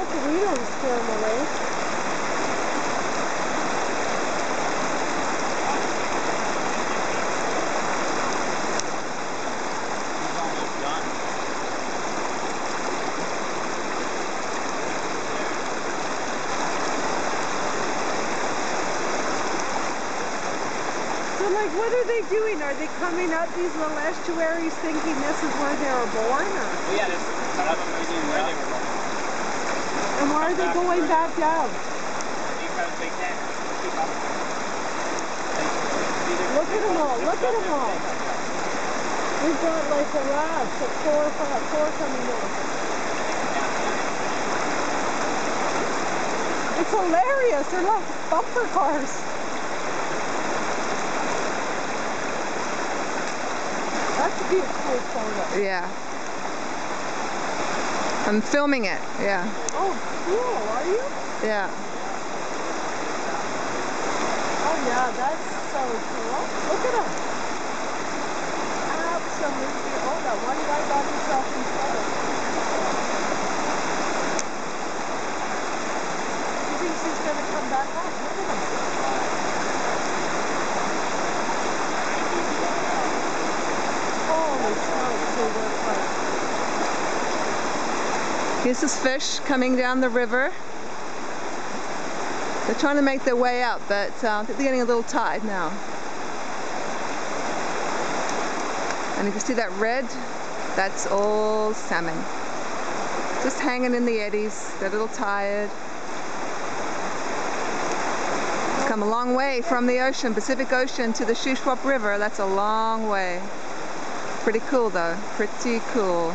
we don't scare them away. So like, what are they doing? Are they coming up these little estuaries thinking this is where they were born? Or? Well, yeah, this is where they were born. And why are they going back down? Because they can't keep up. Look at them all, look at them all. We've got like a raft of four coming in. It's hilarious, they're like bumper cars. That could be a cool photo. Yeah. I'm filming it, yeah. Oh, cool, are you? Yeah. Oh yeah, that's so cool. Look at him. Absolutely. Oh, that one guy got himself in trouble. He thinks he's going to come back up. Look at him. Holy smokes, they look like. Here's this fish coming down the river. They're trying to make their way out, but I think they're getting a little tired now. And if you see that red, that's all salmon. Just hanging in the eddies. They're a little tired. It's come a long way from the ocean, Pacific Ocean, to the Shuswap River. That's a long way. Pretty cool though. Pretty cool.